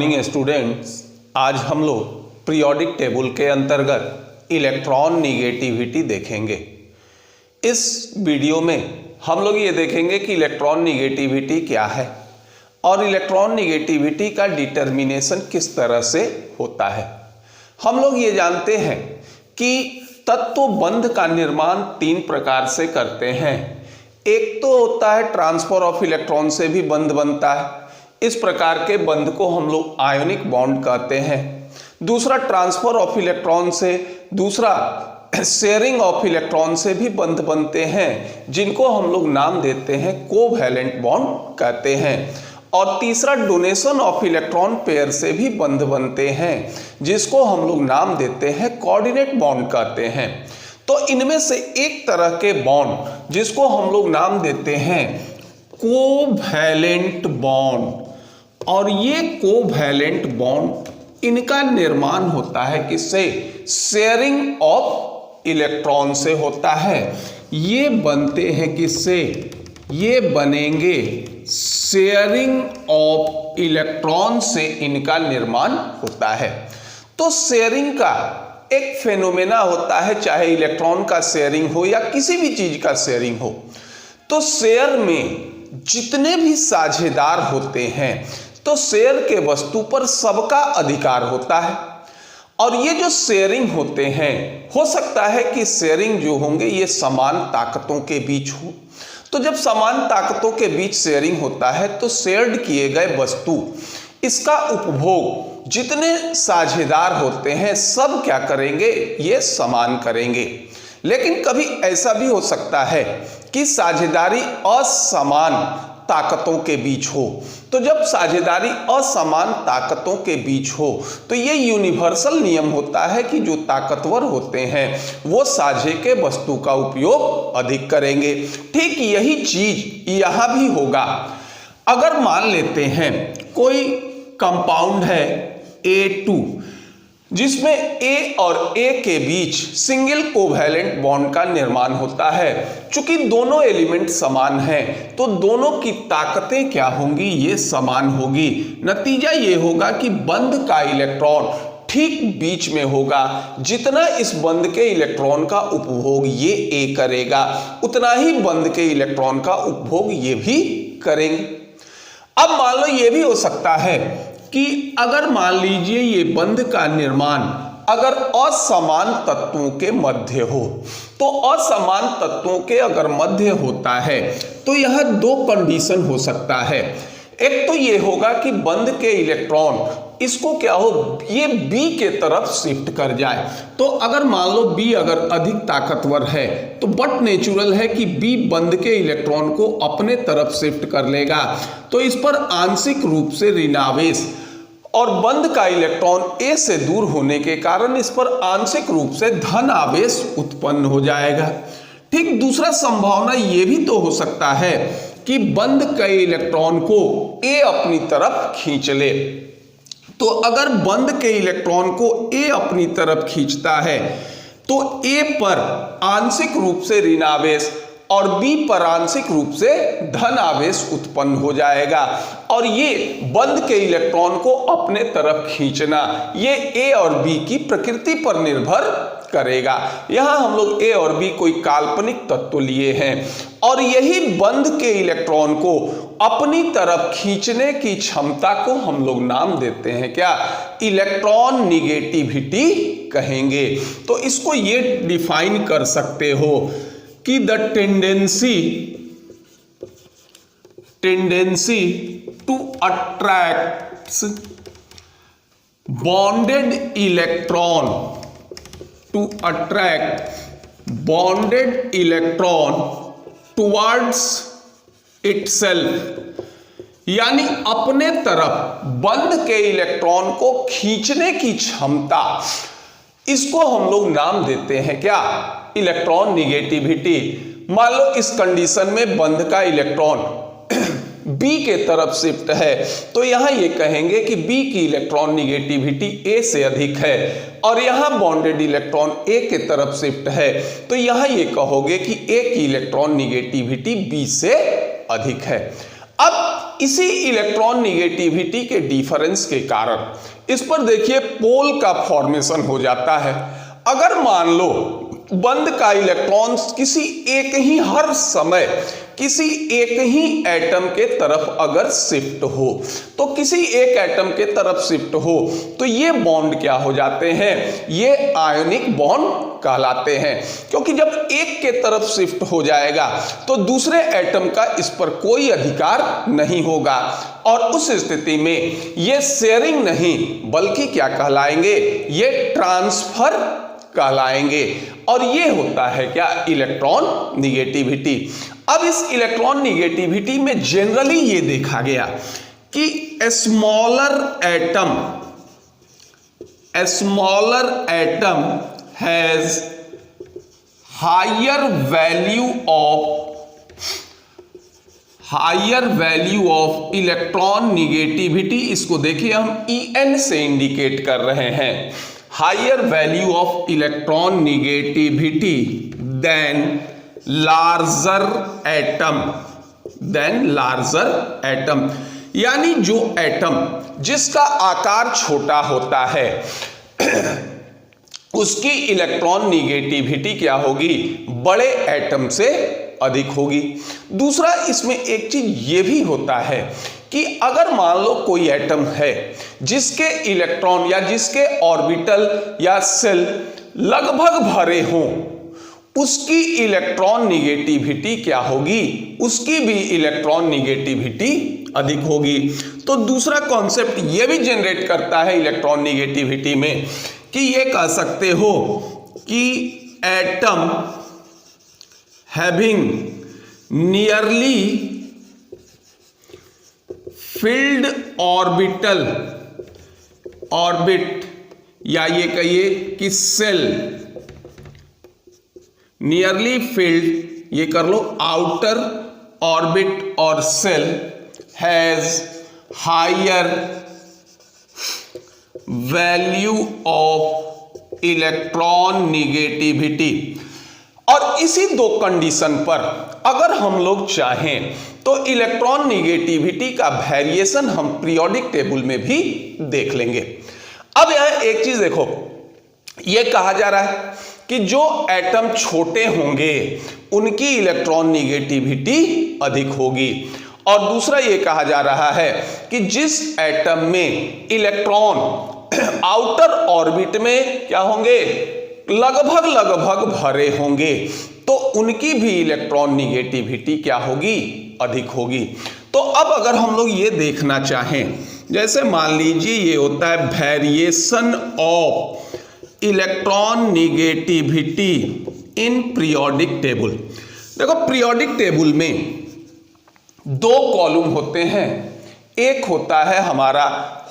Morning students. आज हम लोग पीरियोडिक टेबल के अंतर्गत इलेक्ट्रॉन निगेटिविटी देखेंगे। इस वीडियो में हम लोग ये देखेंगे कि इलेक्ट्रॉन निगेटिविटी क्या है और इलेक्ट्रॉन निगेटिविटी का डिटर्मिनेशन किस तरह से होता है। हम लोग ये जानते हैं कि तत्व बंध का निर्माण तीन प्रकार से करते हैं। एक तो होता है ट्रांसफर ऑफ इलेक्ट्रॉन से भी बंध बनता है। इस प्रकार के बंध को हम लोग आयोनिक बॉन्ड कहते हैं। दूसरा ट्रांसफर ऑफ इलेक्ट्रॉन से, दूसरा शेयरिंग ऑफ इलेक्ट्रॉन से भी बंध बनते हैं, जिनको हम लोग नाम देते हैं कोवैलेंट बॉन्ड कहते हैं। और तीसरा डोनेशन ऑफ इलेक्ट्रॉन पेयर से भी बंध बनते हैं, जिसको हम लोग नाम देते हैं कोऑर्डिनेट बॉन्ड कहते हैं। तो इनमें से एक तरह के बॉन्ड जिसको हम लोग नाम देते हैं कोवैलेंट बॉन्ड, और ये कोवैलेंट बॉन्ड इनका निर्माण होता है किससे? शेयरिंग ऑफ इलेक्ट्रॉन से होता है। ये बनते हैं किससे? ये बनेंगे शेयरिंग ऑफ इलेक्ट्रॉन से इनका निर्माण होता है। तो शेयरिंग का एक फेनोमेना होता है, चाहे इलेक्ट्रॉन का शेयरिंग हो या किसी भी चीज का शेयरिंग हो। तो शेयर में जितने भी साझेदार होते हैं तो शेयर के वस्तु पर सबका अधिकार होता है। और ये जो शेयरिंग होते हैं, हो सकता है कि शेयरिंग जो होंगे ये समान ताकतों के बीच हो। तो जब समान ताकतों के बीच शेयरिंग होता है तो शेयर्ड किए गए वस्तु, इसका उपभोग जितने साझेदार होते हैं सब क्या करेंगे? ये समान करेंगे। लेकिन कभी ऐसा भी हो सकता है कि साझेदारी असमान ताकतों के बीच हो। तो जब साझेदारी असमान ताकतों के बीच हो तो ये यूनिवर्सल नियम होता है कि जो ताकतवर होते हैं वो साझे के वस्तु का उपयोग अधिक करेंगे। ठीक यही चीज यहां भी होगा। अगर मान लेते हैं कोई कंपाउंड है A2, जिसमें A और A के बीच सिंगल कोवैलेंट बॉन्ड का निर्माण होता है। चूंकि दोनों एलिमेंट समान हैं तो दोनों की ताकतें क्या होंगी? ये समान होगी। नतीजा ये होगा कि बंध का इलेक्ट्रॉन ठीक बीच में होगा। जितना इस बंध के इलेक्ट्रॉन का उपभोग ये A करेगा, उतना ही बंध के इलेक्ट्रॉन का उपभोग ये भी करेंगे। अब मान लो ये भी हो सकता है कि अगर मान लीजिए ये बंध का निर्माण अगर असमान तत्वों के मध्य हो, तो असमान तत्वों के अगर मध्य होता है तो यह दो कंडीशन हो सकता है। एक तो ये होगा कि बंध के इलेक्ट्रॉन इसको क्या हो, ये B के तरफ शिफ्ट कर जाए। तो अगर मान लो B अगर अधिक ताकतवर है तो बट नेचुरल है कि B बंध के इलेक्ट्रॉन को अपने तरफ शिफ्ट कर लेगा। तो इस पर आंशिक रूप से ऋणावेश और बंध का इलेक्ट्रॉन A से दूर होने के कारण इस पर आंशिक रूप से धन आवेश उत्पन्न हो जाएगा। ठीक दूसरा संभावना यह भी तो हो सकता है कि बंध के इलेक्ट्रॉन को A अपनी तरफ खींच ले। तो अगर बंध के इलेक्ट्रॉन को A अपनी तरफ खींचता है तो A पर आंशिक रूप से ऋणावेश और B पर आंशिक रूप से धन आवेश उत्पन्न हो जाएगा। और ये बंध के इलेक्ट्रॉन को अपने तरफ खींचना ये A और B की प्रकृति पर निर्भर करेगा। यहां हम लोग A और B कोई काल्पनिक तत्व लिए हैं और यही बंध के इलेक्ट्रॉन को अपनी तरफ खींचने की क्षमता को हम लोग नाम देते हैं क्या? इलेक्ट्रॉन निगेटिविटी कहेंगे। तो इसको ये डिफाइन कर सकते हो कि the tendency to attract bonded electron towards itself, यानी अपने तरफ बंध के इलेक्ट्रॉन को खींचने की क्षमता, इसको हम लोग नाम देते हैं क्या? Electron negativity. मान लो इस कंडीशन में बंध का इलेक्ट्रॉन B के तरफ शिफ्ट है तो यहां ये कहेंगे कि B की इलेक्ट्रॉन निगेटिविटी A से अधिक है, और यहां बॉन्डेड इलेक्ट्रॉन A के तरफ शिफ्ट है तो यहां ये कहोगे कि A की इलेक्ट्रॉन निगेटिविटी B से अधिक है। अब अब इसी इलेक्ट्रॉन निगेटिविटी के डिफरेंस के कारण इस पर देखिए पोल का फॉर्मेशन हो जाता है। अगर मान लो बंद का इलेक्ट्रॉन किसी एक ही हर समय किसी एक ही एटम के तरफ अगर शिफ्ट हो, तो किसी एक एटम के तरफ शिफ्ट हो तो ये बॉन्ड क्या हो जाते हैं, ये आयनिक बॉन्ड कहलाते हैं। क्योंकि जब एक के तरफ शिफ्ट हो जाएगा तो दूसरे एटम का इस पर कोई अधिकार नहीं होगा और उस स्थिति में ये शेयरिंग नहीं बल्कि क्या कहलाएंगे, ये ट्रांसफर कहलाएंगे। और ये होता है क्या, इलेक्ट्रॉन निगेटिविटी। अब इस इलेक्ट्रॉन निगेटिविटी में जनरली ये देखा गया कि smaller atom has higher value of electronegativity. इसको देखिए हम En से इंडिकेट कर रहे हैं, higher value of electronegativity than larger atom, यानी जो एटम जिसका आकार छोटा होता है उसकी इलेक्ट्रॉन निगेटिविटी क्या होगी, बड़े एटम से अधिक होगी। दूसरा इसमें एक चीज ये भी होता है कि अगर मान लो कोई एटम है जिसके इलेक्ट्रॉन या जिसके ऑर्बिटल या सेल लगभग भरे हों, उसकी इलेक्ट्रॉन निगेटिविटी क्या होगी, उसकी भी इलेक्ट्रॉन निगेटिविटी अधिक होगी। तो दूसरा कॉन्सेप्ट ये भी जनरेट करता है इलेक्ट्रॉन निगेटिविटी में कि ये कह सकते हो कि atom having nearly filled orbit या ये कहिए कि सेल नियरली फिल्ड, ये कर लो आउटर ऑर्बिट और shell has higher value of electronegativity. और इसी दो कंडीशन पर अगर हम लोग चाहें तो इलेक्ट्रॉन निगेटिविटी का वेरिएशन हम पीरियोडिक टेबल में भी देख लेंगे। अब यहां एक चीज देखो, यह कहा जा रहा है कि जो एटम छोटे होंगे उनकी इलेक्ट्रॉन निगेटिविटी अधिक होगी, और दूसरा यह कहा जा रहा है कि जिस एटम में इलेक्ट्रॉन आउटर ऑर्बिट में क्या होंगे, लगभग भरे होंगे, तो उनकी भी इलेक्ट्रॉन निगेटिविटी क्या होगी, अधिक होगी। तो अब अगर हम लोग ये देखना चाहें, जैसे मान लीजिए ये होता है variation of electron negativity in periodic table. देखो पीरियोडिक टेबल में दो कॉलम होते हैं, एक होता है हमारा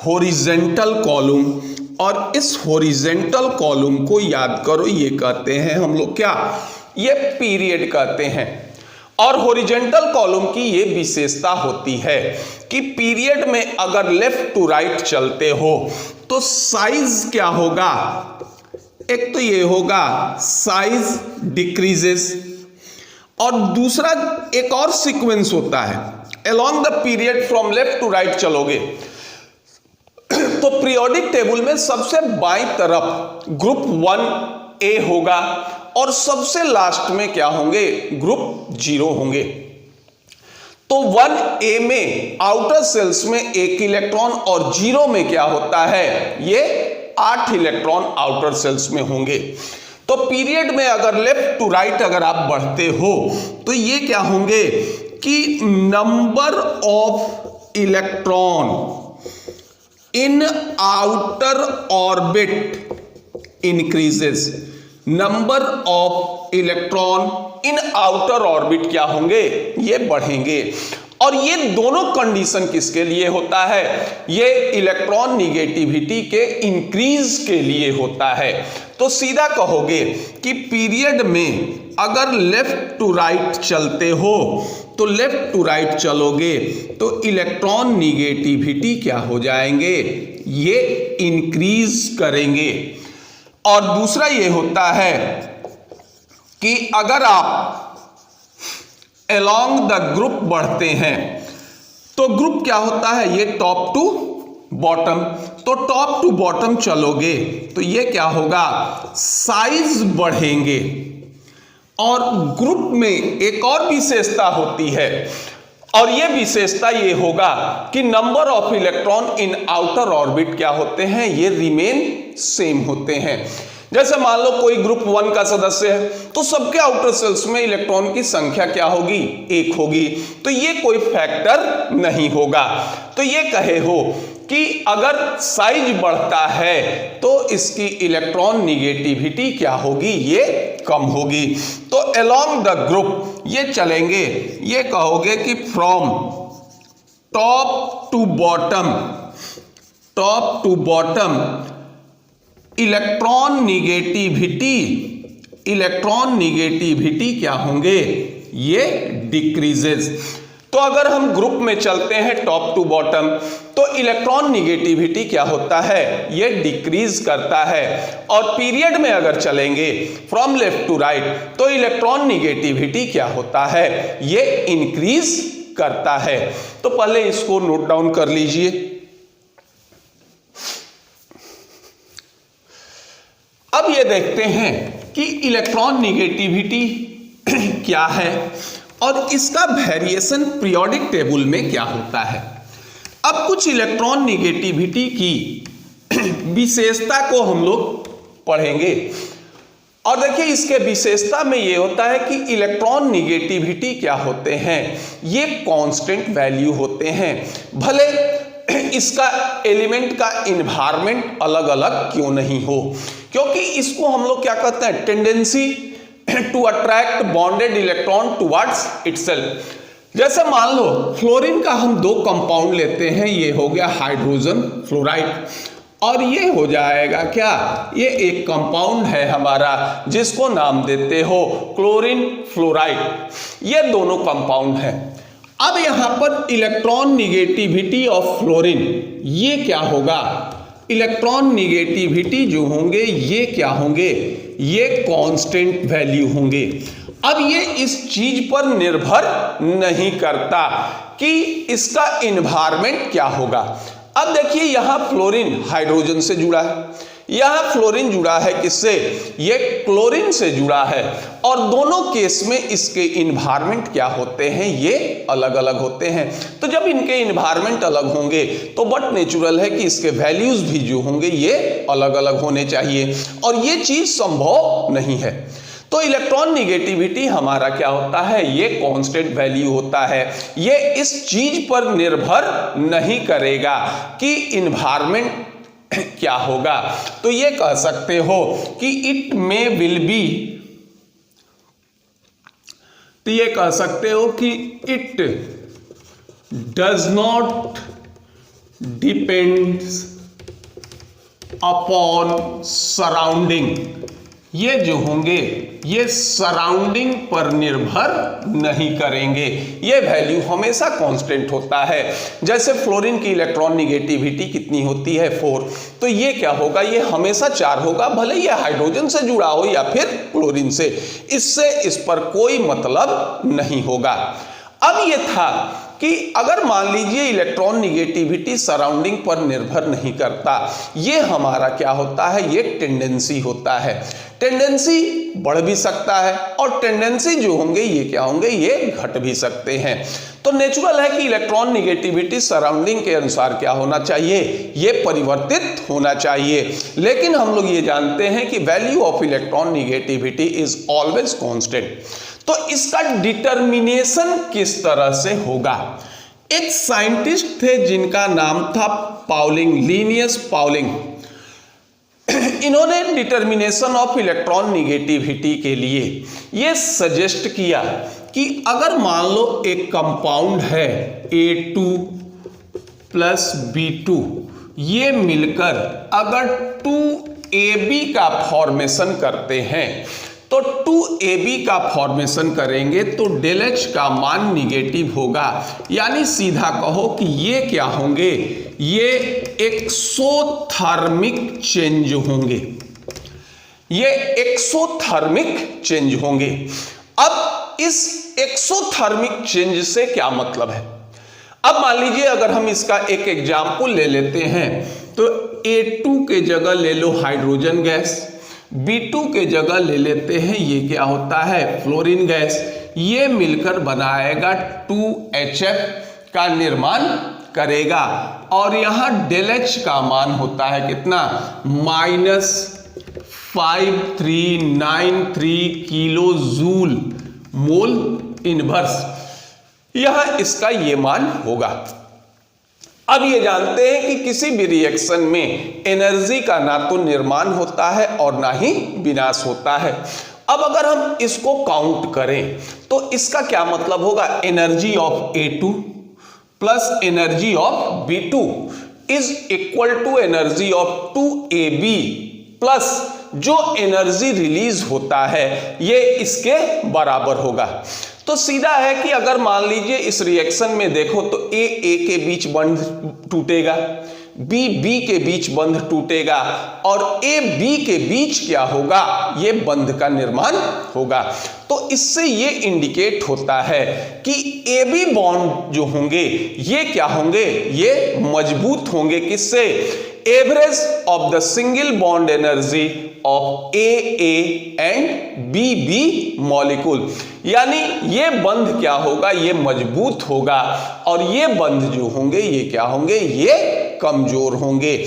हॉरिजॉन्टल कॉलम, और इस हॉरिजॉन्टल कॉलम को याद करो, ये कहते हैं हम लोग क्या, ये पीरियड कहते हैं। और हॉरिजॉन्टल कॉलम की ये विशेषता होती है कि पीरियड में अगर लेफ्ट टू राइट चलते हो तो साइज क्या होगा, एक तो ये होगा साइज डिक्रीजेस, और दूसरा एक और सीक्वेंस होता है, along the period from left to right चलोगे तो पीरियोडिक टेबल में सबसे बाईं तरफ ग्रुप 1A होगा और सबसे लास्ट में क्या होंगे, ग्रुप 0 होंगे। तो 1A में आउटर सेल्स में 1 इलेक्ट्रॉन और 0 में क्या होता है, ये 8 इलेक्ट्रॉन आउटर सेल्स में होंगे। तो पीरियड में अगर लेफ्ट टू राइट अगर आप बढ़ते हो तो ये क्या होंगे कि number of electron in outer orbit increases, number of electron in outer orbit क्या होंगे, ये बढ़ेंगे। और ये दोनों कंडीशन किसके लिए होता है, ये इलेक्ट्रॉन निगेटिविटी के इंक्रीज के लिए होता है। तो सीधा कहोगे कि पीरियड में अगर लेफ्ट टू राइट चलते हो तो लेफ्ट टू राइट चलोगे तो इलेक्ट्रॉन निगेटिविटी क्या हो जाएंगे, ये इंक्रीज करेंगे। और दूसरा ये होता है कि अगर आप अलोंग द ग्रुप बढ़ते हैं तो ग्रुप क्या होता है, ये टॉप टू बॉटम। तो टॉप टू बॉटम चलोगे तो ये क्या होगा, साइज बढ़ेंगे। और ग्रुप में एक और विशेषता होती है, और ये विशेषता ये होगा कि number of electron in outer orbit क्या होते हैं, ये रिमेन सेम होते हैं। जैसे मान लो कोई ग्रुप 1 का सदस्य है तो सबके आउटर सेल्स में इलेक्ट्रॉन की संख्या क्या होगी, 1 होगी। तो ये कोई फैक्टर नहीं होगा। तो ये कहे हो कि अगर साइज बढ़ता है तो इसकी इलेक्ट्रॉन निगेटिविटी क्या होगी, ये कम होगी। तो अलोंग द ग्रुप ये चलेंगे, ये कहोगे कि from top to bottom electronegativity क्या होंगे, ये डिक्रीजेस। तो अगर हम ग्रुप में चलते हैं टॉप टू बॉटम तो इलेक्ट्रॉन निगेटिविटी क्या होता है, ये डिक्रीज करता है। और पीरियड में अगर चलेंगे फ्रॉम लेफ्ट टू राइट तो इलेक्ट्रॉन निगेटिविटी क्या होता है, ये इंक्रीज करता है। तो पहले इसको नोट डाउन कर लीजिए। अब ये देखते हैं कि इलेक्ट्रॉन निगेटिविटी क्या है और इसका वेरिएशन पीरियोडिक टेबल में क्या होता है। अब कुछ इलेक्ट्रॉन निगेटिविटी की विशेषता को हम लोग पढ़ेंगे। और देखिए इसके विशेषता में ये होता है कि इलेक्ट्रॉन निगेटिविटी क्या होते हैं, ये कांस्टेंट वैल्यू होते हैं, भले इसका एलिमेंट का इन्वायरमेंट अलग अलग क्यों नहीं हो। क्योंकि इसको हम लोग क्या कहते हैं, tendency to attract bonded electron towards itself. जैसे मान लो फ्लोरीन का हम 2 कंपाउंड लेते हैं, ये हो गया हाइड्रोजन फ्लोराइड और ये हो जाएगा क्या, ये एक कंपाउंड है हमारा जिसको नाम देते हो क्लोरीन फ्लोराइड। ये दोनों कंपाउंड हैं। अब यहां पर इलेक्ट्रॉन निगेटिविटी ऑफ फ्लोरीन ये क्या होगा, इलेक्ट्रॉन निगेटिविटी जो होंगे ये क्या होंगे, ये कांस्टेंट वैल्यू होंगे। अब ये इस चीज पर निर्भर नहीं करता कि इसका एनवायरनमेंट क्या होगा। अब देखिए यहां फ्लोरीन हाइड्रोजन से जुड़ा है, यहां फ्लोरीन जुड़ा है किससे, ये क्लोरीन से जुड़ा है। और दोनों केस में इसके इन्वायरमेंट क्या होते हैं, ये अलग अलग होते हैं। तो जब इनके इन्वायरमेंट अलग होंगे तो बट नेचुरल है कि इसके वैल्यूज भी जो होंगे ये अलग अलग होने चाहिए, और ये चीज संभव नहीं है। तो इलेक्ट्रॉन निगेटिविटी हमारा क्या होता है, ये कांस्टेंट वैल्यू होता है। ये इस चीज पर निर्भर नहीं करेगा कि इन्वायरमेंट क्या होगा। तो ये कह सकते हो कि इट मे विल बी, तो ये कह सकते हो कि it does not depends upon surrounding. ये जो होंगे ये सराउंडिंग पर निर्भर नहीं करेंगे, ये वैल्यू हमेशा कांस्टेंट होता है। जैसे फ्लोरीन की इलेक्ट्रॉन निगेटिविटी कितनी होती है, 4, तो ये क्या होगा, ये हमेशा 4 होगा, भले ये हाइड्रोजन से जुड़ा हो या फिर क्लोरीन से, इससे इस पर कोई मतलब नहीं होगा। अब ये था कि अगर मान लीजिए इलेक्ट्रॉन निगेटिविटी सराउंडिंग पर निर्भर नहीं करता, ये हमारा क्या होता है, ये टेंडेंसी होता है। टेंडेंसी बढ़ भी सकता है और टेंडेंसी जो होंगे ये क्या होंगे, ये घट भी सकते हैं। तो नेचुरल है कि इलेक्ट्रॉन निगेटिविटी सराउंडिंग के अनुसार क्या होना चाहिए, ये परिवर्तित होना चाहिए। लेकिन हम लोग ये जानते हैं कि value of electronegativity is always constant. तो इसका डिटर्मिनेशन किस तरह से होगा। एक साइंटिस्ट थे जिनका नाम था पाउलिंग, लिनियस पाउलिंग। इन्होंने डिटर्मिनेशन ऑफ इलेक्ट्रॉन निगेटिविटी के लिए ये सजेस्ट किया कि अगर मान लो एक कंपाउंड है A2 प्लस B2, ये मिलकर अगर 2AB का फॉर्मेशन करते हैं, तो 2AB का फॉर्मेशन करेंगे तो डेल H का मान निगेटिव होगा। यानी सीधा कहो कि ये क्या होंगे, ये एक्सोथर्मिक चेंज होंगे, ये एक्सोथर्मिक चेंज होंगे। अब इस एक्सोथर्मिक चेंज से क्या मतलब है, अब मान लीजिए अगर हम इसका एक एग्जाम्पल ले लेते हैं तो A2 के जगह ले लो हाइड्रोजन गैस, B2 के जगह ले लेते हैं ये क्या होता है फ्लोरीन गैस, ये मिलकर बनाएगा 2HF का निर्माण करेगा और यहां ΔH का मान होता है कितना -5393 किलो जूल मोल इनवर्स, यहां इसका ये मान होगा। अब ये जानते हैं कि किसी भी रिएक्शन में एनर्जी का ना तो निर्माण होता है और ना ही विनाश होता है। अब अगर हम इसको काउंट करें तो इसका क्या मतलब होगा, energy of A2 plus energy of B2 is equal to energy of 2AB plus जो एनर्जी रिलीज होता है ये इसके बराबर होगा। तो सीधा है कि अगर मान लीजिए इस रिएक्शन में देखो तो A के बीच बंध टूटेगा, B के बीच बंध टूटेगा और A के बीच क्या होगा, ये बंध का निर्माण होगा। तो इससे ये इंडिकेट होता है कि AB बॉन्ड जो होंगे ये क्या होंगे, ये मजबूत होंगे। किससे, average of the single bond energy of AA and BB molecule, यानी ये बंध क्या होगा, ये मजबूत होगा और ये बंध जो होंगे ये क्या होंगे, ये कमजोर होंगे।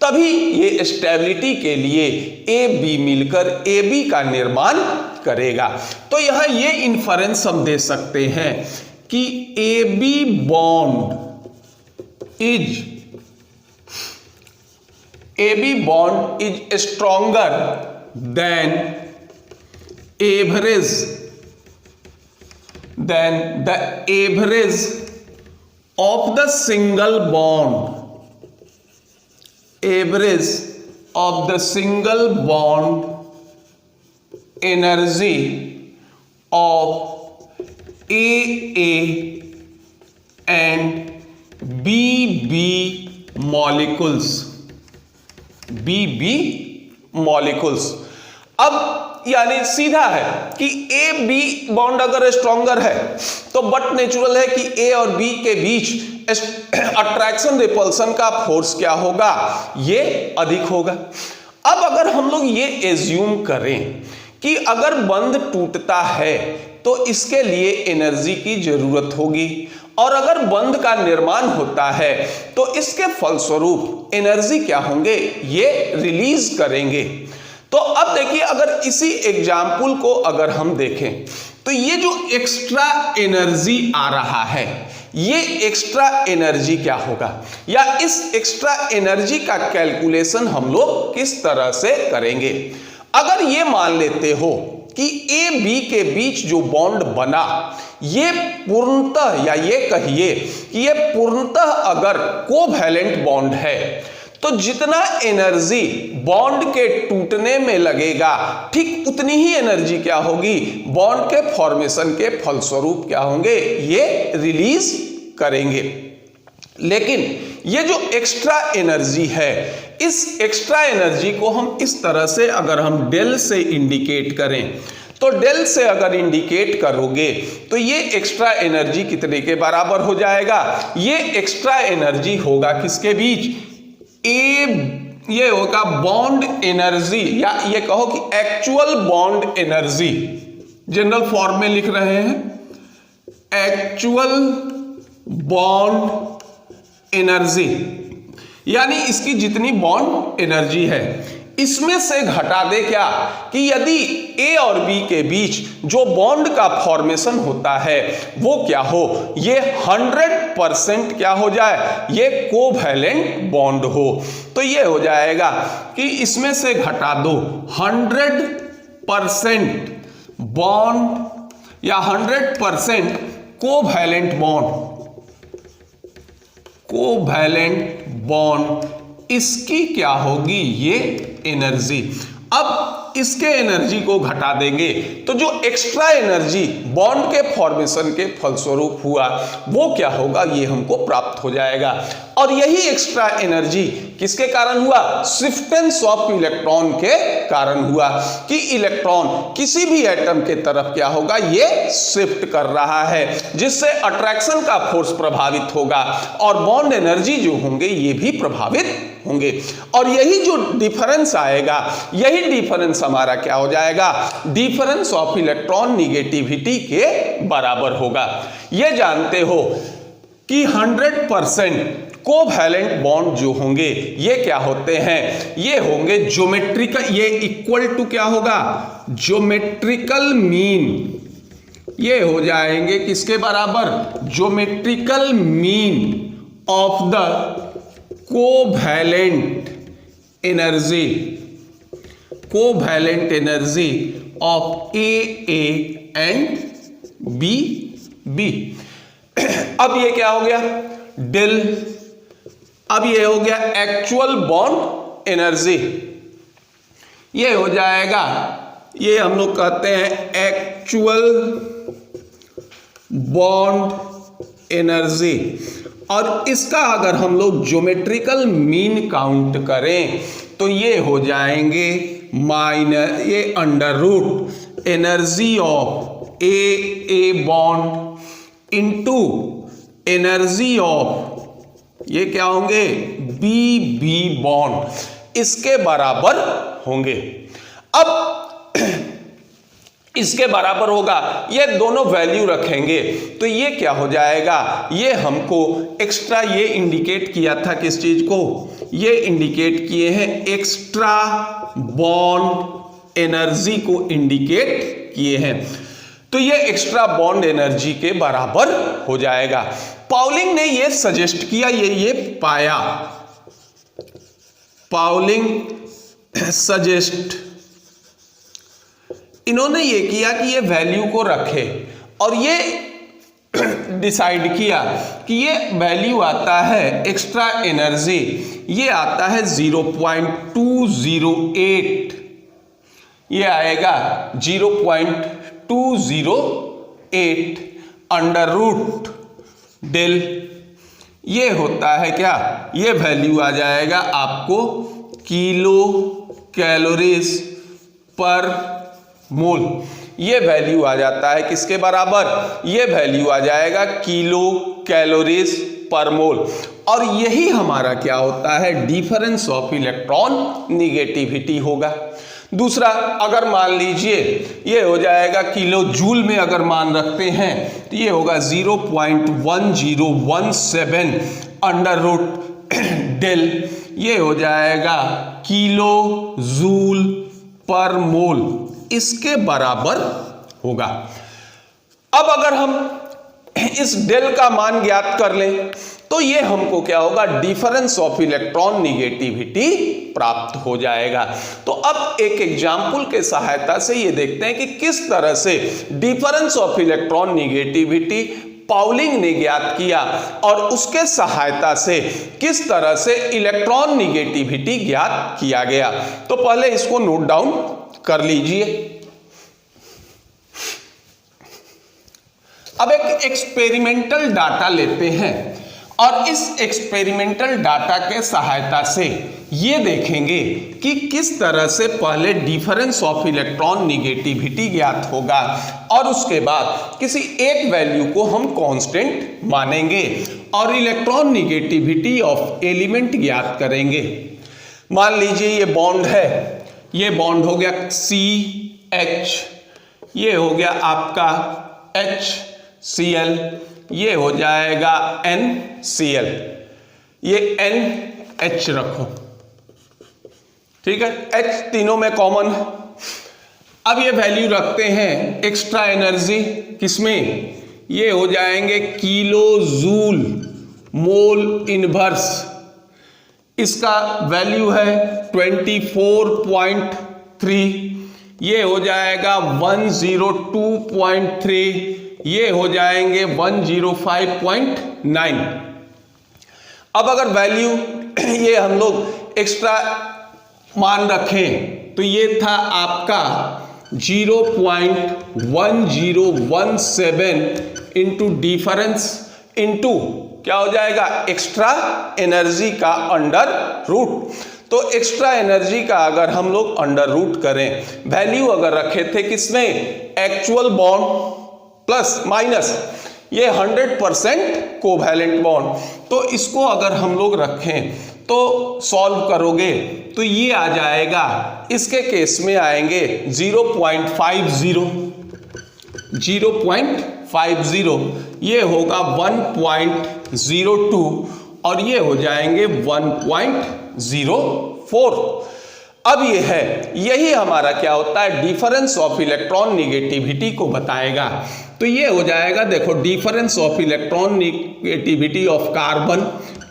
तभी ये स्टेबिलिटी के लिए AB मिलकर AB का निर्माण करेगा। तो यहां ये इन्फरेंस हम दे सकते हैं कि AB bond is stronger than the average of the single bond, energy of AA and BB molecules। अब यानी सीधा है कि ए बी बॉन्ड अगर स्ट्रॉन्गर है तो बट नेचुरल है कि ए और बी के बीच अट्रैक्शन रिपल्सन का फोर्स क्या होगा, ये अधिक होगा। अब अगर हम लोग ये एज्यूम करें कि अगर बंध टूटता है तो इसके लिए एनर्जी की जरूरत होगी और अगर बंध का निर्माण होता है तो इसके फलस्वरूप एनर्जी क्या होंगे, ये रिलीज करेंगे। तो अब देखिए अगर इसी एग्जाम्पल को अगर हम देखें तो ये जो एक्स्ट्रा एनर्जी आ रहा है ये एक्स्ट्रा एनर्जी क्या होगा, या इस एक्स्ट्रा एनर्जी का कैलकुलेशन हम लोग किस तरह से करेंगे। अगर ये मान लेते हो कि ए बी के बीच जो बॉन्ड बना ये पूर्णतः, या ये कहिए कि ये पूर्णतः अगर कोवैलेंट बॉन्ड है तो जितना एनर्जी बॉन्ड के टूटने में लगेगा ठीक उतनी ही एनर्जी क्या होगी, बॉन्ड के फॉर्मेशन के फलस्वरूप क्या होंगे, ये रिलीज करेंगे। लेकिन ये जो एक्स्ट्रा एनर्जी है इस एक्स्ट्रा एनर्जी को हम इस तरह से अगर हम डेल से इंडिकेट करें तो डेल से अगर इंडिकेट करोगे तो ये एक्स्ट्रा एनर्जी कितने के बराबर हो जाएगा, ये एक्स्ट्रा एनर्जी होगा किसके बीच, ये होगा बॉन्ड एनर्जी, या ये कहो कि actual bond energy, general form में लिख रहे हैं एक्चुअल बॉन्ड एनर्जी, यानी इसकी जितनी बॉन्ड एनर्जी है इसमें से घटा दे क्या कि यदि ए और बी के बीच जो बॉन्ड का फॉर्मेशन होता है वो क्या हो, ये 100% क्या हो जाए, ये कोवैलेंट बॉन्ड हो। तो ये हो जाएगा कि इसमें से घटा दो 100% बॉन्ड या 100% कोवैलेंट बॉन्ड, इसकी क्या होगी, ये एनर्जी। अब इसके एनर्जी को घटा देंगे तो जो एक्स्ट्रा एनर्जी बॉन्ड के फॉर्मेशन के फलस्वरूप हुआ वो क्या होगा, ये हमको प्राप्त हो जाएगा। और यही एक्स्ट्रा एनर्जी किसके कारण हुआ, शिफ्टेंस ऑफ इलेक्ट्रॉन के कारण हुआ कि इलेक्ट्रॉन किसी भी एटम के तरफ क्या होगा, ये शिफ्ट कर रहा है, जिससे अट्रैक्शन का फोर्स प्रभावित होगा और बॉन्ड एनर्जी जो होंगे ये भी प्रभावित होंगे। और यही जो डिफरेंस आएगा, यही डिफरेंस हमारा क्या हो जाएगा, डिफरेंस ऑफ इलेक्ट्रॉन निगेटिविटी के बराबर होगा। ये जानते हो कि 100% कोवैलेंट बॉन्ड जो होंगे ये क्या होते हैं, ये होंगे ज्योमेट्रिकल, ये इक्वल टू क्या होगा, ज्योमेट्रिकल मीन। ये हो जाएंगे किसके बराबर, geometrical mean of the covalent energy, covalent energy of A and B. अब ये क्या हो गया, डेल। अब ये हो गया एक्चुअल बॉन्ड एनर्जी, ये हो जाएगा, ये हम लोग कहते हैं एक्चुअल बॉन्ड एनर्जी। और इसका अगर हम लोग ज्योमेट्रिकल मीन काउंट करें तो ये हो जाएंगे माइनस, ये under root energy of a bond into energy of, ये क्या होंगे, बी बॉन्ड, इसके बराबर होंगे। अब इसके बराबर होगा, ये दोनों वैल्यू रखेंगे तो ये क्या हो जाएगा, ये हमको एक्स्ट्रा, ये इंडिकेट किया था किस चीज को, ये इंडिकेट किए हैं एक्स्ट्रा बॉन्ड एनर्जी को इंडिकेट किए हैं, तो ये एक्स्ट्रा बॉन्ड एनर्जी के बराबर हो जाएगा। पाउलिंग ने ये सजेस्ट किया, ये पाया, पाउलिंग सजेस्ट, इन्होंने ये किया कि ये वैल्यू को रखे और ये डिसाइड किया कि ये वैल्यू आता है एक्स्ट्रा एनर्जी, ये आता है 0.208, ये आएगा 0.208 अंडर रूट डेल, ये होता है क्या, ये वैल्यू आ जाएगा आपको किलो कैलोरीज पर मोल, ये वैल्यू आ जाता है किसके बराबर, ये वैल्यू आ जाएगा किलो कैलोरीज पर मोल। और यही हमारा क्या होता है, डिफरेंस ऑफ इलेक्ट्रॉन निगेटिविटी होगा। दूसरा, अगर मान लीजिए ये हो जाएगा किलो जूल में अगर मान रखते हैं तो ये होगा 0.1017 अंडर रूट डेल, ये हो जाएगा किलो जूल पर मोल, इसके बराबर होगा। अब अगर हम इस डेल का मान ज्ञात कर लें तो ये हमको क्या होगा, डिफरेंस ऑफ इलेक्ट्रॉन निगेटिविटी प्राप्त हो जाएगा। तो अब एक एग्जाम्पल के सहायता से ये देखते हैं कि किस तरह से difference of electron negativity Pauling ने ज्ञात किया और उसके सहायता से किस तरह से इलेक्ट्रॉन निगेटिविटी ज्ञात किया गया। तो पहले इसको नोट डाउन कर लीजिए। अब एक एक्सपेरिमेंटल डाटा लेते हैं और इस एक्सपेरिमेंटल डाटा के सहायता से ये देखेंगे कि किस तरह से पहले डिफरेंस ऑफ इलेक्ट्रॉन निगेटिविटी ज्ञात होगा और उसके बाद किसी एक वैल्यू को हम कांस्टेंट मानेंगे और इलेक्ट्रॉन निगेटिविटी ऑफ एलिमेंट ज्ञात करेंगे। मान लीजिए ये बॉन्ड है, ये बॉन्ड हो गया CH, ये हो गया आपका HCl, ये हो जाएगा NCl, ये NH रखो, ठीक है, H तीनों में कॉमन है। अब ये वैल्यू रखते हैं एक्स्ट्रा एनर्जी किसमें, ये हो जाएंगे किलो जूल मोल इनवर्स, इसका वैल्यू है 24.3, ये हो जाएगा 102.3, ये हो जाएंगे 105.9। अब अगर वैल्यू ये हम लोग एक्स्ट्रा मान रखें तो तो ये था आपका 0.1017 इंटू डिफरेंस इंटू क्या हो जाएगा, एक्स्ट्रा एनर्जी का अंडर रूट। तो एक्स्ट्रा एनर्जी का अगर हम लोग अंडर रूट करें, वैल्यू अगर रखे थे किसमें, एक्चुअल बॉन्ड प्लस माइनस ये 100% कोवैलेंट बॉन्ड, तो इसको अगर हम लोग रखें तो सॉल्व करोगे तो ये आ जाएगा, इसके केस में आएंगे 0.50, ये होगा 1.02 और ये हो जाएंगे 1.04। अब ये है, यही हमारा क्या होता है, डिफरेंस ऑफ इलेक्ट्रॉन निगेटिविटी को बताएगा। तो ये हो जाएगा, देखो difference of electronegativity of carbon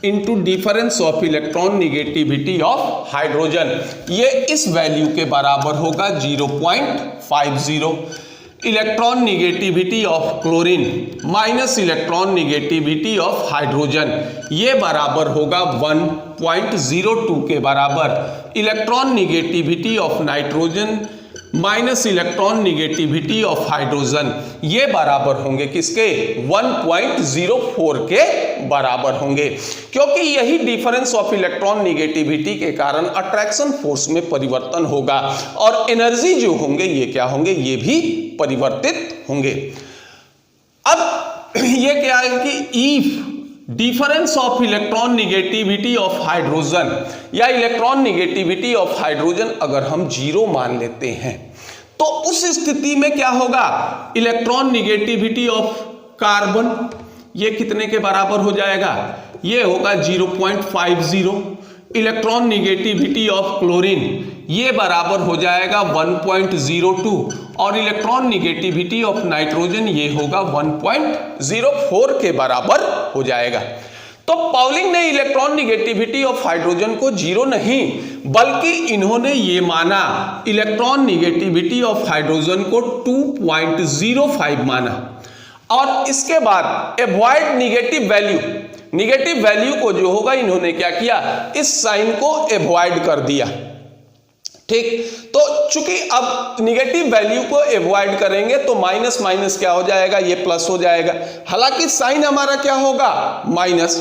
into difference of electronegativity of hydrogen, ये इस वैल्यू के बराबर होगा 0.50। Electron negativity of chlorine minus electron negativity of hydrogen, ये बराबर होगा 1.02 के बराबर। Electron negativity of nitrogen minus electron negativity of hydrogen, ये बराबर होंगे किसके, 1.04 के बराबर होंगे, क्योंकि यही डिफरेंस ऑफ इलेक्ट्रॉन निगेटिविटी के कारण अट्रैक्शन फोर्स में परिवर्तन होगा और एनर्जी जो होंगे ये क्या होंगे, ये भी परिवर्तित होंगे। अब ये क्या है कि if difference of electronegativity of hydrogen या इलेक्ट्रॉन निगेटिविटी ऑफ हाइड्रोजन अगर हम 0 मान लेते हैं तो उस स्थिति में क्या होगा, इलेक्ट्रॉन निगेटिविटी ऑफ कार्बन ये कितने के बराबर हो जाएगा, ये होगा 0.50। इलेक्ट्रॉन निगेटिविटी ऑफ क्लोरीन ये बराबर हो जाएगा 1.02 और इलेक्ट्रॉन निगेटिविटी ऑफ नाइट्रोजन ये होगा 1.04 के बराबर हो जाएगा। तो पाउलिंग ने इलेक्ट्रॉन निगेटिविटी ऑफ हाइड्रोजन को 0 नहीं बल्कि इन्होंने ये माना इलेक्ट्रॉन निगेटिविटी ऑफ हाइड्रोजन को 2.05 माना और इसके बाद अवॉइड निगेटिव वैल्यू को जो होगा इन्होंने क्या किया, इस साइन को अवॉइड कर दिया। ठीक, तो चूंकि अब निगेटिव वैल्यू को अवॉइड करेंगे तो माइनस माइनस क्या हो जाएगा, ये प्लस हो जाएगा, हालांकि साइन हमारा क्या होगा, माइनस।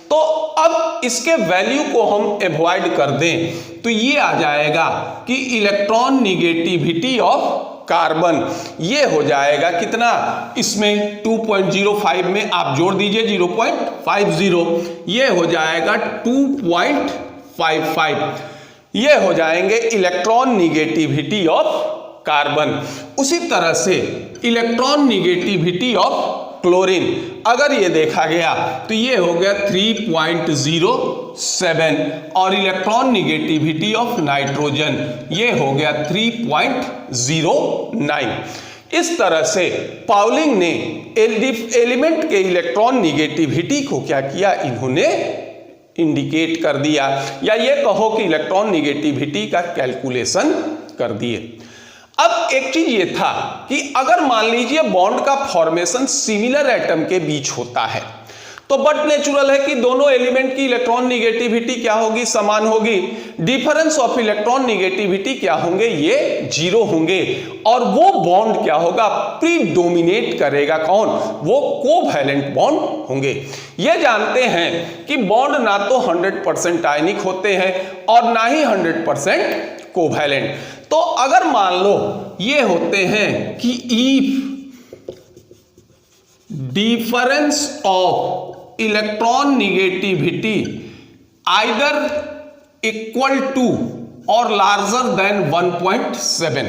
तो अब इसके वैल्यू को हम अवॉइड कर दें तो ये आ जाएगा कि इलेक्ट्रॉन निगेटिविटी ऑफ कार्बन ये हो जाएगा कितना, इसमें 2.05 में आप जोड़ दीजिए 0.50, ये हो जाएगा 2.55, ये हो जाएंगे इलेक्ट्रॉन निगेटिविटी ऑफ कार्बन। उसी तरह से इलेक्ट्रॉन निगेटिविटी ऑफ क्लोरीन अगर ये देखा गया तो ये हो गया 3.07 और इलेक्ट्रॉन निगेटिविटी ऑफ नाइट्रोजन ये हो गया 3.09। इस तरह से पाउलिंग ने एलिमेंट के इलेक्ट्रॉन निगेटिविटी को क्या किया, इन्होंने इंडिकेट कर दिया या ये कहो कि इलेक्ट्रॉन निगेटिविटी का कैलकुलेशन कर दिए। अब एक चीज ये था कि अगर मान लीजिए बॉन्ड का फॉर्मेशन सिमिलर एटम के बीच होता है तो बट नेचुरल है कि दोनों एलिमेंट की इलेक्ट्रॉन निगेटिविटी क्या होगी, समान होगी। डिफरेंस ऑफ इलेक्ट्रॉन निगेटिविटी क्या होंगे, ये 0 होंगे और वो बॉन्ड क्या होगा, प्रीडोमिनेट करेगा कौन, वो कोवैलेंट बॉन्ड होंगे। ये जानते हैं कि बॉन्ड ना तो 100% आयनिक होते हैं और ना ही 100% कोवैलेंट। तो अगर मान लो ये होते हैं कि if difference of electronegativity either equal to और लार्जर देन 1.7,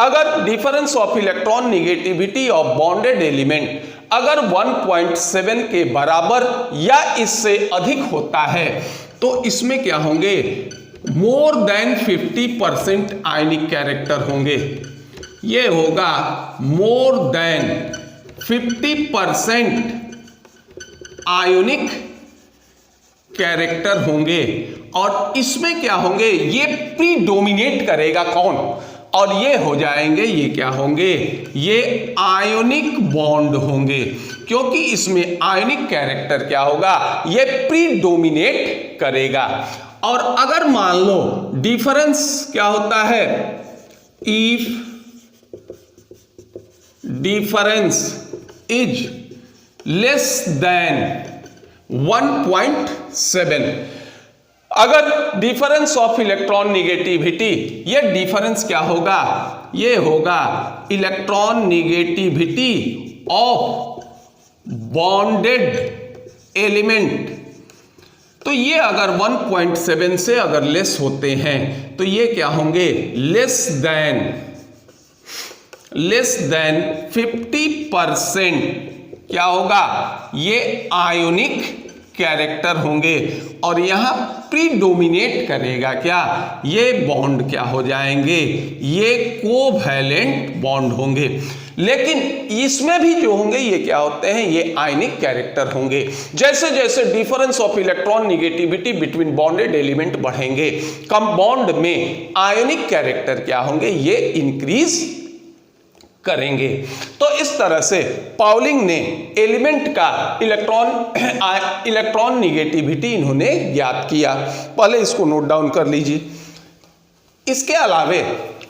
अगर difference of electronegativity of bonded element अगर 1.7 के बराबर या इससे अधिक होता है तो इसमें क्या होंगे, मोर देन 50% आयनिक कैरेक्टर होंगे। ये होगा मोर देन 50% आयोनिक कैरेक्टर होंगे और इसमें क्या होंगे, ये प्रीडोमिनेट करेगा कौन, और ये हो जाएंगे, ये क्या होंगे, ये आयोनिक बॉन्ड होंगे, क्योंकि इसमें आयोनिक कैरेक्टर क्या होगा, ये प्रीडोमिनेट करेगा। और अगर मान लो डिफरेंस क्या होता है, if difference is less than 1.7, अगर डिफरेंस ऑफ इलेक्ट्रॉन निगेटिविटी, ये डिफरेंस क्या होगा, ये होगा electron negativity of bonded element. तो ये अगर 1.7 से अगर लेस होते हैं तो ये क्या होंगे, लेस देन 50% क्या होगा, ये आयोनिक कैरेक्टर होंगे और यहां प्रीडोमिनेट करेगा क्या, ये बॉन्ड क्या हो जाएंगे, ये कोवैलेंट बॉन्ड होंगे। लेकिन इसमें भी जो होंगे ये क्या होते हैं, ये आयनिक कैरेक्टर होंगे। जैसे जैसे difference of electron negativity between bonded element बढ़ेंगे, कंपाउंड में आयनिक कैरेक्टर क्या होंगे, ये इंक्रीज करेंगे। तो इस तरह से पाउलिंग ने एलिमेंट का इलेक्ट्रॉन निगेटिविटी इन्होंने ज्ञात किया। पहले इसको नोट डाउन कर लीजिए। इसके अलावे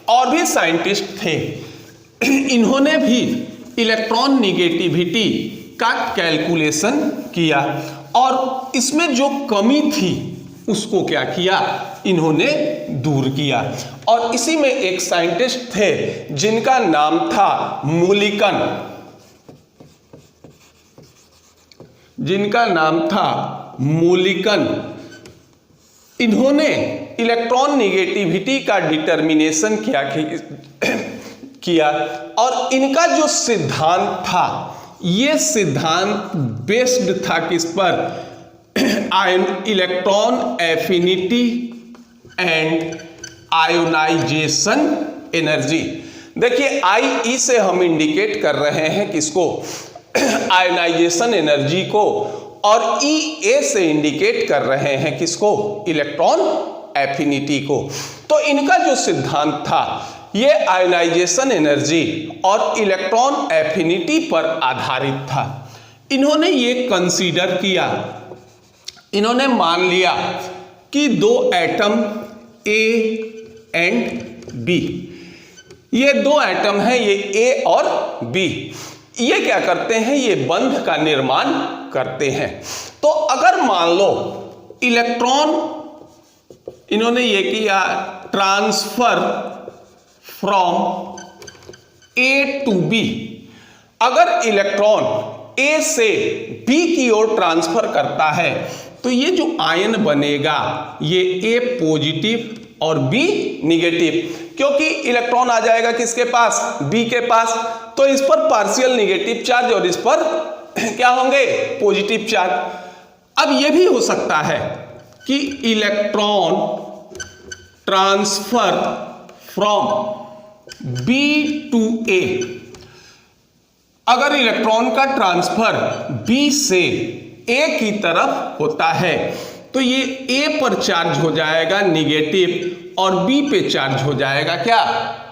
और भी साइंटिस्ट थे, इन्होंने भी इलेक्ट्रॉन निगेटिविटी का कैलकुलेशन किया और इसमें जो कमी थी उसको क्या किया, इन्होंने दूर किया। और इसी में एक साइंटिस्ट थे जिनका नाम था मूलिकन, इन्होंने इलेक्ट्रॉन निगेटिविटी का डिटर्मिनेशन किया और इनका जो सिद्धांत था, ये सिद्धांत बेस्ड था किस पर, electron affinity and ionization energy. देखिए आई से हम इंडिकेट कर रहे हैं किसको, आयोनाइजेशन एनर्जी को, और ए से इंडिकेट कर रहे हैं किसको, इलेक्ट्रॉन एफिनिटी को। तो इनका जो सिद्धांत था ये आयोनाइजेशन एनर्जी और इलेक्ट्रॉन एफिनिटी पर आधारित था। इन्होंने ये कंसीडर किया, इन्होंने मान लिया कि दो एटम ए एंड बी, ये दो एटम हैं, ये ए और बी, ये क्या करते हैं, ये बंध का निर्माण करते हैं। तो अगर मान लो इलेक्ट्रॉन, इन्होंने ये किया transfer from A to B, अगर इलेक्ट्रॉन ए से बी की ओर ट्रांसफर करता है तो ये जो आयन बनेगा ये ए पॉजिटिव और बी निगेटिव, क्योंकि इलेक्ट्रॉन आ जाएगा किसके पास, बी के पास, तो इस पर पार्शियल निगेटिव चार्ज और इस पर क्या होंगे, पॉजिटिव चार्ज। अब ये भी हो सकता है कि electron transfer from B to A, अगर इलेक्ट्रॉन का ट्रांसफर बी से ए की तरफ होता है तो ये ए पर चार्ज हो जाएगा निगेटिव और बी पे चार्ज हो जाएगा क्या,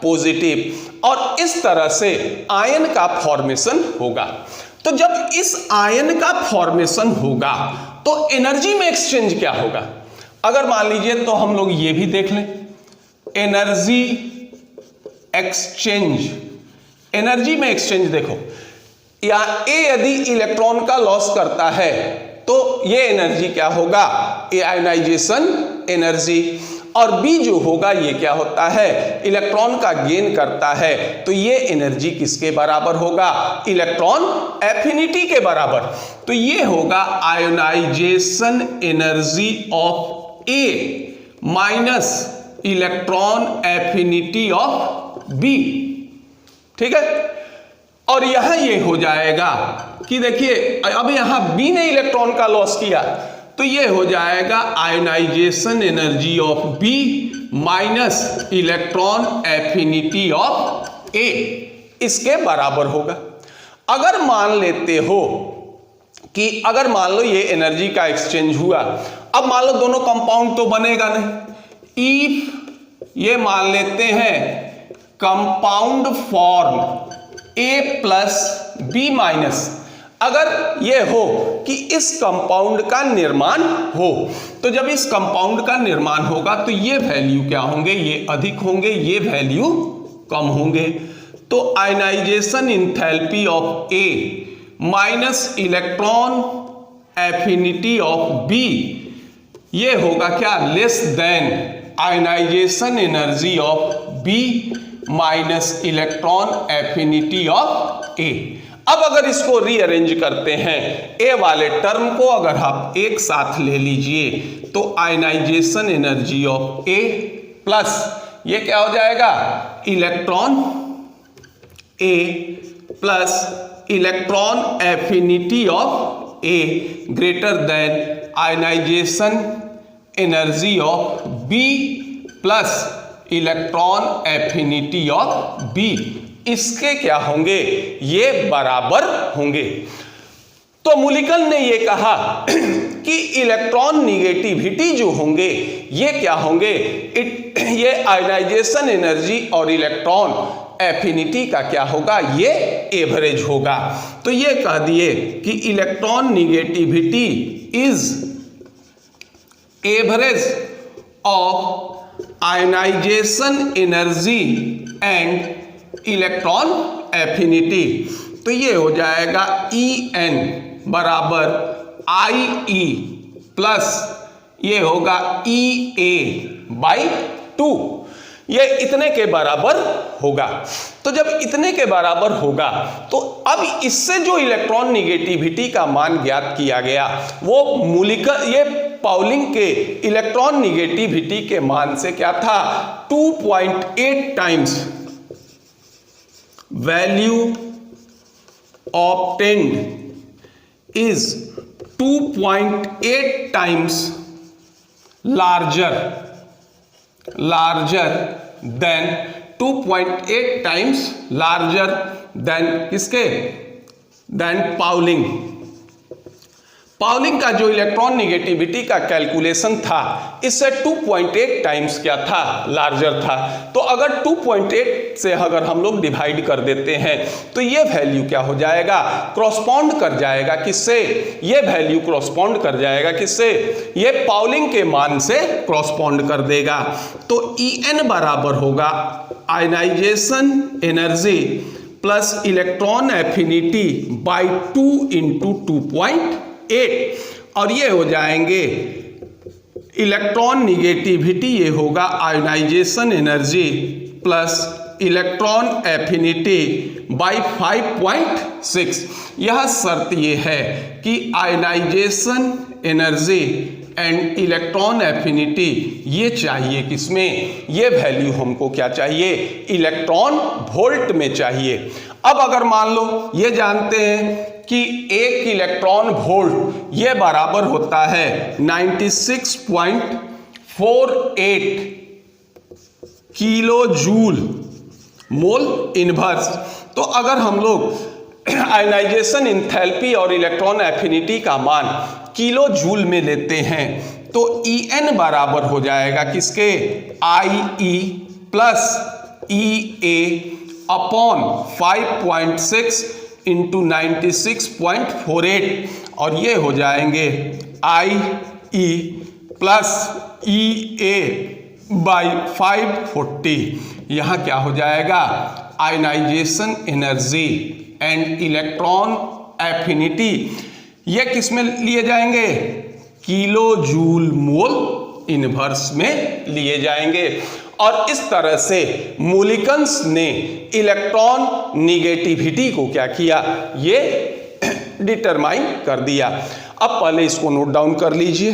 पॉजिटिव, और इस तरह से आयन का फॉर्मेशन होगा। तो जब इस आयन का फॉर्मेशन होगा तो एनर्जी में एक्सचेंज क्या होगा, अगर मान लीजिए तो हम लोग ये भी देख लें, एनर्जी एक्सचेंज, एनर्जी में एक्सचेंज देखो, या ए यदि इलेक्ट्रॉन का लॉस करता है तो ये एनर्जी क्या होगा, आयोनाइजेशन एनर्जी, और बी जो होगा ये क्या होता है, इलेक्ट्रॉन का गेन करता है, तो ये एनर्जी किसके बराबर होगा, इलेक्ट्रॉन एफिनिटी के बराबर। तो ये होगा ionization energy of A minus electron affinity of B, ठीक है। और यहां ये हो जाएगा कि देखिए अब यहां बी ने इलेक्ट्रॉन का लॉस किया तो ये हो जाएगा ionization energy of B minus electron affinity of A, इसके बराबर होगा। अगर मान लेते हो कि अगर मान लो ये एनर्जी का एक्सचेंज हुआ, अब मान लो दोनों कंपाउंड तो बनेगा नहीं, इफ ये मान लेते हैं कंपाउंड फॉर्म ए प्लस बी माइनस, अगर ये हो कि इस कंपाउंड का निर्माण हो, तो जब इस कंपाउंड का निर्माण होगा तो ये वैल्यू क्या होंगे, ये अधिक होंगे, ये वैल्यू कम होंगे। तो ionization enthalpy of A minus electron affinity of B, ये होगा क्या, less than ionization energy of B minus electron affinity of A. अब अगर इसको रीअरेंज करते हैं, ए वाले टर्म को अगर आप एक साथ ले लीजिए तो ionization energy of A plus ये क्या हो जाएगा, electron A plus electron affinity of A greater than ionization energy of B plus electron affinity of B, इसके क्या होंगे, ये बराबर होंगे। तो मुलिकन ने ये कहा कि इलेक्ट्रॉन निगेटिविटी जो होंगे ये क्या होंगे, ये आयनाइजेशन एनर्जी और इलेक्ट्रॉन एफिनिटी का क्या होगा, ये एवरेज होगा। तो ये कह दिए कि electronegativity is average of ionization energy and electron affinity. तो ये हो जाएगा ई एन बराबर आई ई प्लस ये होगा ई ए बाई 2, ये इतने के बराबर होगा। तो जब इतने के बराबर होगा तो अब इससे जो इलेक्ट्रॉन निगेटिविटी का मान ज्ञात किया गया वो मुलिकन, ये पाउलिंग के इलेक्ट्रॉन निगेटिविटी के मान से क्या था, 2.8 times value obtained is 2.8 times larger than 2.8 times larger than किसके, than पाउलिंग। पाउलिंग का जो इलेक्ट्रॉन निगेटिविटी का कैलकुलेशन था इससे 2.8 टाइम्स क्या था, लार्जर था। तो अगर 2.8 से अगर हम लोग डिवाइड कर देते हैं तो ये वैल्यू क्या हो जाएगा, क्रॉसपॉन्ड कर जाएगा किससे, ये वैल्यू क्रॉसपॉन्ड कर जाएगा किससे, ये पाउलिंग के मान से क्रॉसपॉन्ड कर देगा। तो ई एन बराबर होगा ionization energy plus electron affinity by 2 into 2.8 और ये हो जाएंगे इलेक्ट्रॉन निगेटिविटी, ये होगा ionization energy plus electron affinity by 5.6। यह शर्त ये है कि ionization energy and electron affinity ये चाहिए किसमें, ये वैल्यू हमको क्या चाहिए, इलेक्ट्रॉन वोल्ट में चाहिए। अब अगर मान लो ये जानते हैं कि 1 इलेक्ट्रॉन वोल्ट ये बराबर होता है 96.48 किलो जूल मोल इनवर्स। तो अगर हम लोग आयनाइजेशन इंथैल्पी और इलेक्ट्रॉन एफिनिटी का मान किलो जूल में लेते हैं तो ई एन बराबर हो जाएगा किसके, आई ई प्लस ई ए अपॉन 5.6 इंटू 96.48 और ये हो जाएंगे आई E plus E A by 540। यहाँ क्या हो जाएगा, ionization energy and electron affinity ये किस में लिए जाएंगे, किलो जूल मोल इनवर्स में लिए जाएंगे। और इस तरह से मुलिकन्स ने इलेक्ट्रॉन निगेटिविटी को क्या किया, ये डिटरमाइन कर दिया। अब पहले इसको नोट डाउन कर लीजिए।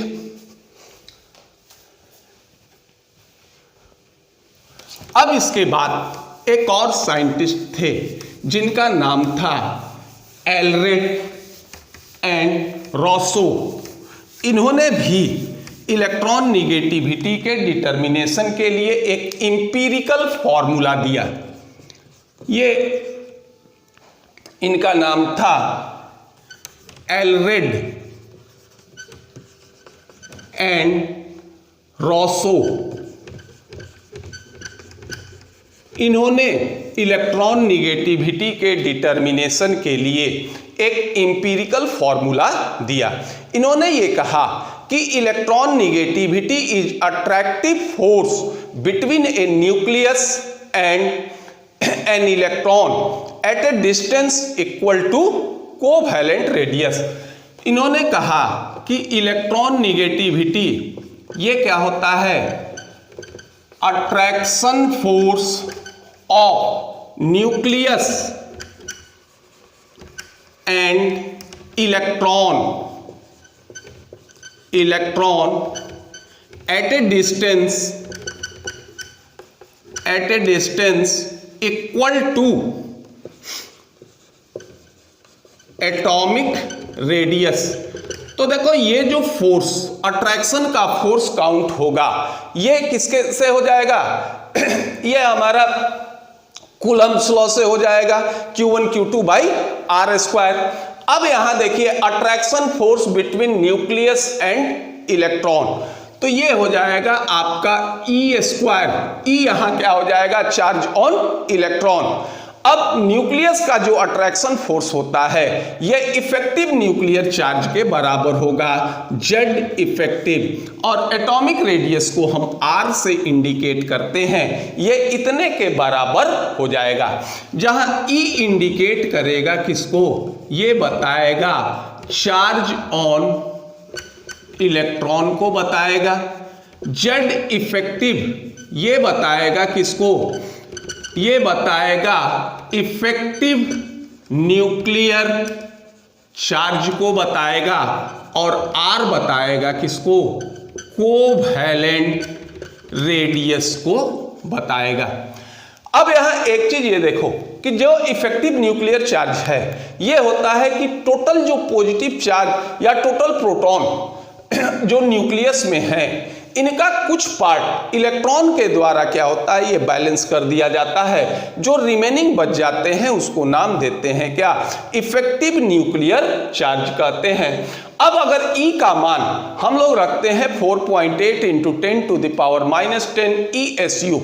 अब इसके बाद एक और साइंटिस्ट थे जिनका नाम था एलरेड एंड रॉसो। इन्होंने भी इलेक्ट्रॉन निगेटिविटी के डिटर्मिनेशन के लिए एक एम्पिरिकल फॉर्मूला दिया। ये इनका नाम था एलरेड एंड रॉसो। इन्होंने इलेक्ट्रॉन निगेटिविटी के डिटर्मिनेशन के लिए एक इंपीरिकल फॉर्मूला दिया। इन्होंने ये कहा कि electronegativity is attractive force between a nucleus and an electron at a distance equal to covalent radius. इन्होंने कहा कि इलेक्ट्रॉन निगेटिविटी ये क्या होता है, attraction force of nucleus and electron at a distance equal to atomic radius. तो देखो ये जो फोर्स, अट्रैक्शन का फोर्स काउंट होगा, ये किसके से हो जाएगा ये हमारा कूलम्ब्स लॉ से हो जाएगा, Q1 Q2 by are square. अब यहां देखिए attraction force between nucleus and electron, तो ये हो जाएगा आपका E स्क्वायर। E यहां क्या हो जाएगा, चार्ज ऑन इलेक्ट्रॉन। अब न्यूक्लियस का जो अट्रैक्शन फोर्स होता है ये इफेक्टिव न्यूक्लियर चार्ज के बराबर होगा, Z इफेक्टिव, और एटॉमिक रेडियस को हम R से इंडिकेट करते हैं, ये इतने के बराबर हो जाएगा। जहां E इंडिकेट करेगा किसको, ये बताएगा चार्ज ऑन इलेक्ट्रॉन को बताएगा। Z इफेक्टिव ये बताएगा किसको, ये बताएगा इफेक्टिव न्यूक्लियर चार्ज को बताएगा, और R बताएगा किसको, कोवैलेंट रेडियस को बताएगा। अब यहां एक चीज ये देखो कि जो इफेक्टिव न्यूक्लियर चार्ज है ये होता है कि टोटल जो पॉजिटिव चार्ज या टोटल प्रोटॉन जो न्यूक्लियस में है इनका कुछ पार्ट इलेक्ट्रॉन के द्वारा क्या होता है, ये बैलेंस कर दिया जाता है। जो रिमेनिंग बच जाते हैं उसको नाम देते हैं क्या, इफेक्टिव न्यूक्लियर चार्ज कहते हैं। अब अगर E का मान हम लोग रखते हैं 4.8 into 10 to the power -10 ESU।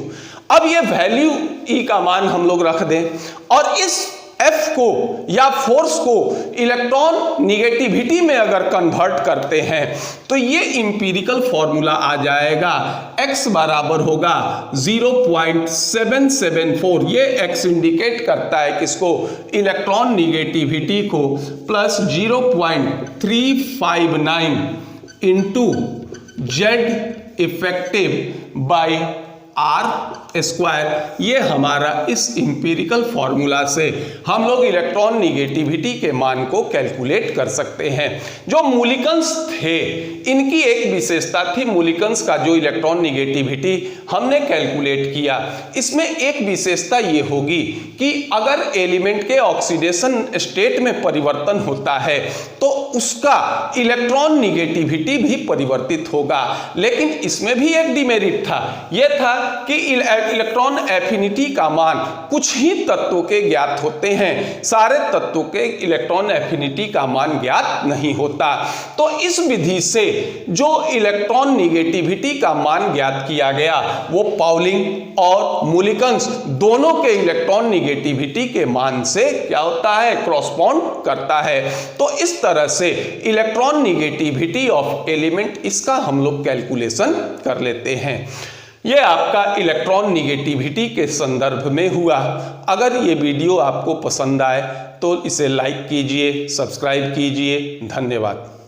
अब ये वैल्यू E का मान हम लोग रख दें और इस F को या फोर्स को इलेक्ट्रॉन निगेटिविटी में अगर कन्वर्ट करते हैं तो ये इंपीरिकल फॉर्मूला आ जाएगा, X बराबर होगा 0.774। ये X इंडिकेट करता है किसको, इलेक्ट्रॉन निगेटिविटी को, plus 0.359 into Z effective by R square. ये हमारा इस इंपीरिकल फॉर्मूला से हम लोग इलेक्ट्रॉन निगेटिविटी के मान को कैलकुलेट कर सकते हैं। जो मूलिकन्स थे इनकी एक विशेषता थी, मूलिकन्स का जो इलेक्ट्रॉन निगेटिविटी हमने कैलकुलेट किया, इसमें एक विशेषता ये होगी कि अगर एलिमेंट के ऑक्सीडेशन स्टेट में परिवर्तन होता है तो उसका इलेक्ट्रॉन निगेटिविटी भी परिवर्तित होगा। लेकिन इसमें भी एक डिमेरिट था, यह था कि इलेक्ट्रॉन एफिनिटी का मान कुछ ही तत्वों के ज्ञात होते हैं, सारे तत्वों के इलेक्ट्रॉन एफिनिटी का मान ज्ञात नहीं होता। तो इस विधि से जो इलेक्ट्रॉन निगेटिविटी का मान ज्ञात किया गया वो पाउलिंग और मूलिकन्स दोनों के इलेक्ट्रॉन निगेटिविटी के मान से क्या होता है, क्रॉसपॉन्ड करता है। तो इस तरह से इलेक्ट्रॉन निगेटिविटी ऑफ एलिमेंट, इसका हम लोग कैलकुलेशन कर लेते हैं। ये आपका इलेक्ट्रॉन निगेटिविटी के संदर्भ में हुआ। अगर ये वीडियो आपको पसंद आए तो इसे लाइक कीजिए, सब्सक्राइब कीजिए। धन्यवाद।